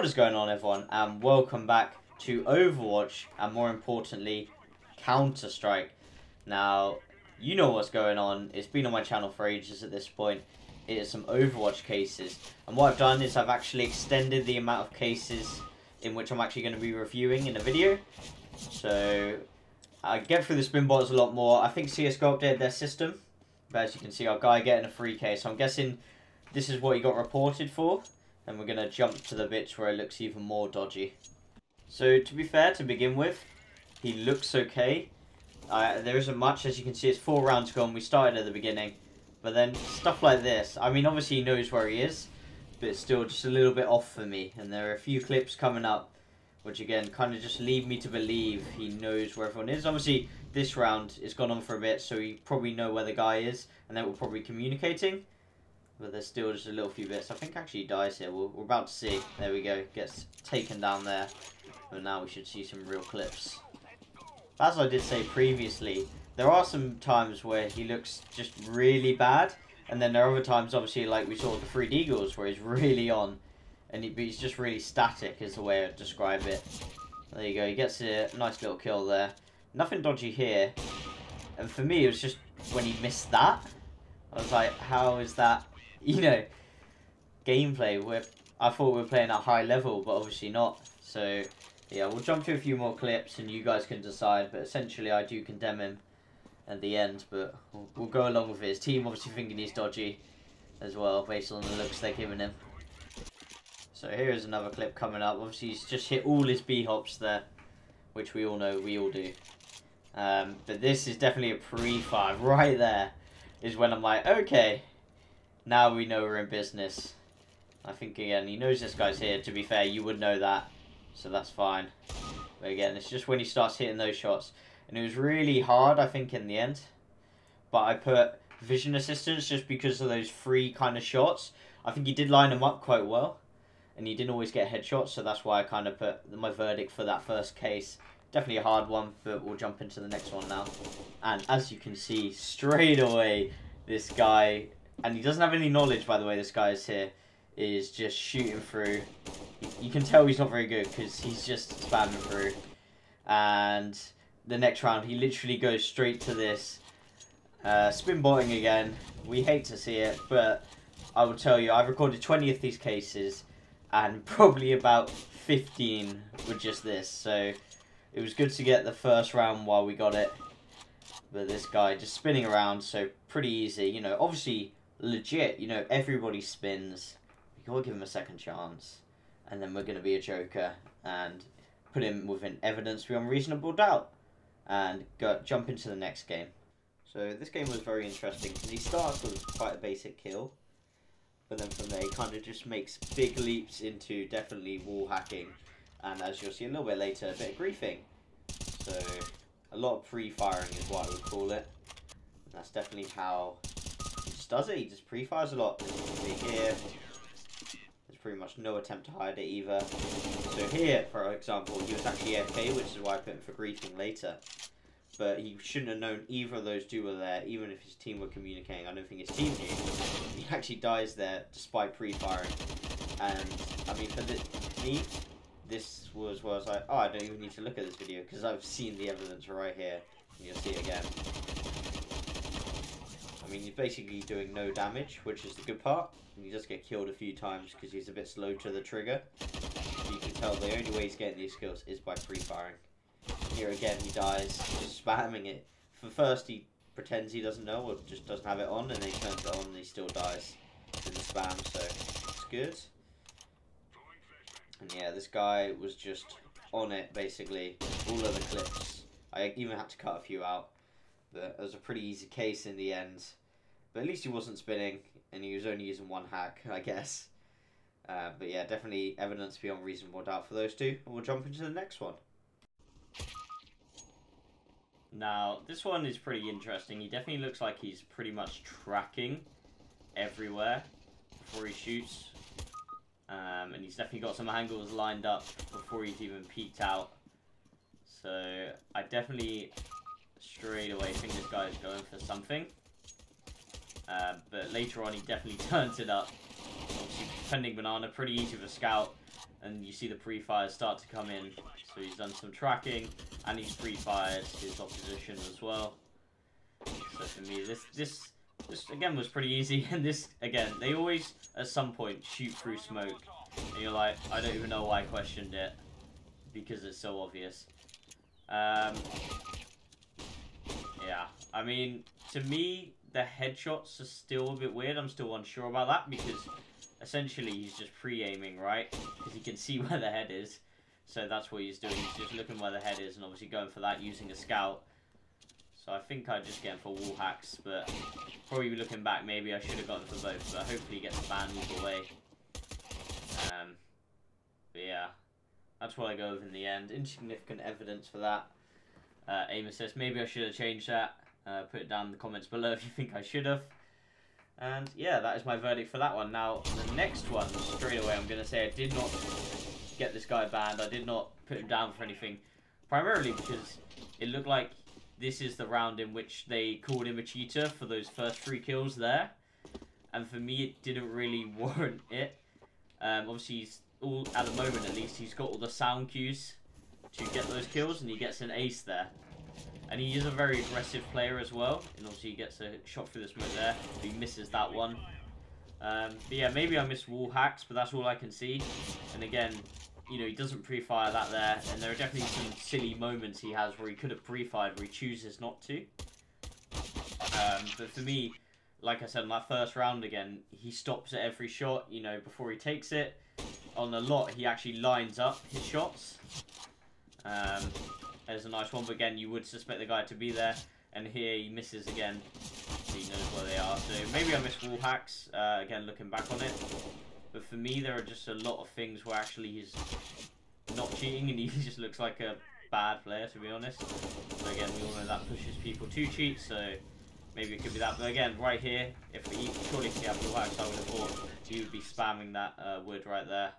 What is going on, everyone, and welcome back to Overwatch, and more importantly, Counter-Strike. Now, you know what's going on. It's been on my channel for ages at this point. It is some Overwatch cases, and what I've done is I've actually extended the amount of cases in which I'm actually going to be reviewing in a video. So, I get through the spin bottles a lot more. I think CSGO updated their system, but as you can see, our guy getting a free case. So I'm guessing this is what he got reported for. And we're going to jump to the bits where it looks even more dodgy. So, to be fair, to begin with, he looks okay. There isn't much. As you can see, it's 4 rounds gone. We started at the beginning. But then, stuff like this. I mean, obviously he knows where he is. But it's still just a little bit off for me. And there are a few clips coming up, which again, kind of just lead me to believe he knows where everyone is. Obviously, this round has gone on for a bit, so he probably know where the guy is. And then we're probably communicating. But there's still just a little few bits. I think actually he dies here. We're about to see. There we go. Gets taken down there. But now we should see some real clips. As I did say previously, there are some times where he looks just really bad. And then there are other times, obviously, like we saw with the 3 Deagles, where he's really on. And he's just really static is the way I'd describe it. There you go. He gets a nice little kill there. Nothing dodgy here. And for me, it was just when he missed that. I was like, how is that? You know, gameplay, I thought we were playing at high level, but obviously not. So, yeah, we'll jump to a few more clips and you guys can decide. But essentially, I do condemn him at the end, but we'll go along with it. His team obviously thinking he's dodgy as well, based on the looks they're giving him. So here's another clip coming up. Obviously, he's just hit all his B-hops there, which we all know, we all do. But this is definitely a pre-fire. Right there is when I'm like, okay. Now we know we're in business. I think, again, he knows this guy's here. To be fair, you would know that. So that's fine. But again, it's just when he starts hitting those shots. And it was really hard, I think, in the end. But I put vision assistance just because of those 3 kind of shots. I think he did line them up quite well. And he didn't always get headshots. So that's why I kind of put my verdict for that first case. Definitely a hard one. But we'll jump into the next one now. And as you can see, straight away, this guy... And he doesn't have any knowledge, by the way, this guy is here. Is just shooting through. You can tell he's not very good because he's just spamming through. And the next round, he literally goes straight to this. Spin botting again. We hate to see it, but I will tell you, I've recorded 20 of these cases. And probably about 15 were just this. So it was good to get the first round while we got it. But this guy just spinning around, so pretty easy. You know, obviously... legit, you know, everybody spins. You gotta give him a second chance. And then we're gonna be a joker and put him within evidence beyond reasonable doubt. And jump into the next game. So this game was very interesting because he starts with quite a basic kill. But then from there he kind of just makes big leaps into definitely wall hacking. And as you'll see a little bit later, a bit of griefing. So a lot of pre-firing is what I would call it. And that's definitely how... does it? He just pre-fires a lot. Here, there's pretty much no attempt to hide it either. So here, for example, he was actually AFK, which is why I put him for griefing later. But he shouldn't have known either of those 2 were there, even if his team were communicating. I don't think his team knew. He actually dies there despite pre-firing. And, I mean, for me, this was where I was like, oh, I don't even need to look at this video, because I've seen the evidence right here. And you'll see it again. I mean, he's basically doing no damage, which is the good part. And he does get killed a few times because he's a bit slow to the trigger. You can tell the only way he's getting these kills is by pre-firing. Here again, he dies, just spamming it. For first, he pretends he doesn't know or just doesn't have it on, and then he turns it on and he still dies in the spam, so it's good. And yeah, this guy was just on it, basically. All of the clips. I even had to cut a few out. But it was a pretty easy case in the end. But at least he wasn't spinning, and he was only using 1 hack, I guess. But yeah, definitely evidence beyond reasonable doubt for those 2. And we'll jump into the next one. Now, this one is pretty interesting. He definitely looks like he's pretty much tracking everywhere before he shoots. And he's definitely got some angles lined up before he's even peeked out. So, I definitely straight away think this guy is going for something. But later on, he definitely turns it up. Obviously, defending banana, pretty easy for scout. and you see the pre-fires start to come in. So he's done some tracking, and he's pre-fired his opposition as well. So for me, this again was pretty easy, and this again, they always at some point shoot through smoke, and you're like, I don't even know why I questioned it, because it's so obvious. Yeah, I mean, to me, the headshots are still a bit weird. I'm still unsure about that, because essentially he's just pre-aiming, right? Because he can see where the head is. So that's what he's doing. He's just looking where the head is and obviously going for that using a scout. So I think I'd just get him for wall hacks, but probably looking back, maybe I should have gotten for both, but hopefully he gets banned either way. But yeah, that's what I go with in the end. Insignificant evidence for that. Aim assist, maybe I should have changed that. Put it down in the comments below if you think I should have. And yeah, that is my verdict for that one. Now, the next one, straight away, I'm going to say I did not get this guy banned. I did not put him down for anything. Primarily because it looked like this is the round in which they called him a cheater for those first 3 kills there. And for me, it didn't really warrant it. Obviously, he's all, at the moment at least, he's got all the sound cues to get those kills, and he gets an ace there. And he is a very aggressive player as well, and obviously he gets a shot through the smoke there, but he misses that one. But yeah, maybe I missed wall hacks, but that's all I can see. And again, you know, he doesn't pre-fire that there, and there are definitely some silly moments he has where he could have pre-fired, where he chooses not to. But for me, like I said, in that first round again, he stops at every shot, you know, before he takes it. On a lot, he actually lines up his shots. There's a nice one, but again, you would suspect the guy to be there. And here he misses again. He knows where they are. So maybe I missed wall hacks, again, looking back on it. But for me, there are just a lot of things where actually he's not cheating and he just looks like a bad player, to be honest. So again, we all know that pushes people to cheat, so maybe it could be that. But again, right here, surely if he had wall hacks, I would have thought he would be spamming that wood right there.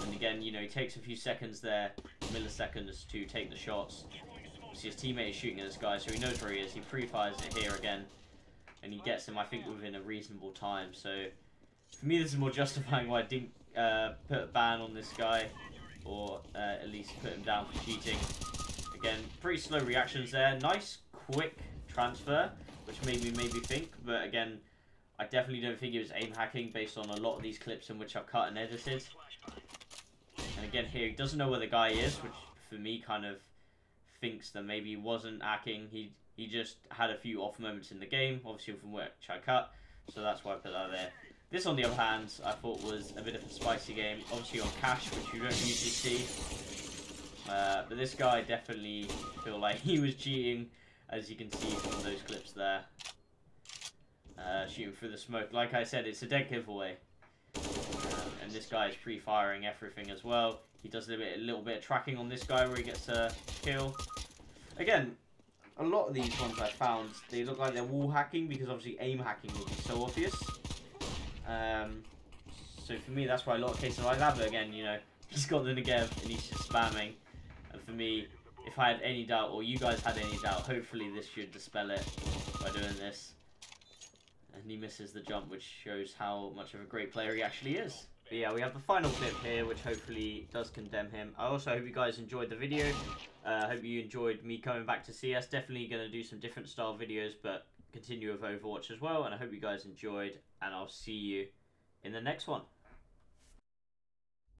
And again, you know, he takes a few seconds there, milliseconds to take the shots. See, his teammate is shooting at this guy, so he knows where he is. He pre-fires it here again, and he gets him, I think, within a reasonable time. So for me, this is more justifying why I didn't put a ban on this guy, or at least put him down for cheating. Again, pretty slow reactions there. Nice, quick transfer, which made me maybe think, but again, I definitely don't think it was aim hacking based on a lot of these clips in which I've cut and edited. And again, here, he doesn't know where the guy is, which for me kind of thinks that maybe he wasn't hacking. He just had a few off moments in the game, obviously from which I cut, so that's why I put that there. This, on the other hand, I thought was a bit of a spicy game, obviously on cash, which you don't usually see. But this guy definitely feel like he was cheating, as you can see from those clips there. Shooting through the smoke. Like I said, it's a dead giveaway. And this guy is pre-firing everything as well. He does a little bit of tracking on this guy where he gets a kill. Again, a lot of these ones I found, they look like they're wall hacking because obviously aim hacking would be so obvious. So for me, that's why a lot of cases like that. But again, you know, he's got the Negev and he's just spamming. And for me, if I had any doubt, or you guys had any doubt, hopefully this should dispel it by doing this. And he misses the jump, which shows how much of a great player he actually is. But yeah, we have the final clip here, which hopefully does condemn him. I also hope you guys enjoyed the video. I hope you enjoyed me coming back to CS. Definitely going to do some different style videos, but continue with Overwatch as well. And I hope you guys enjoyed, and I'll see you in the next one.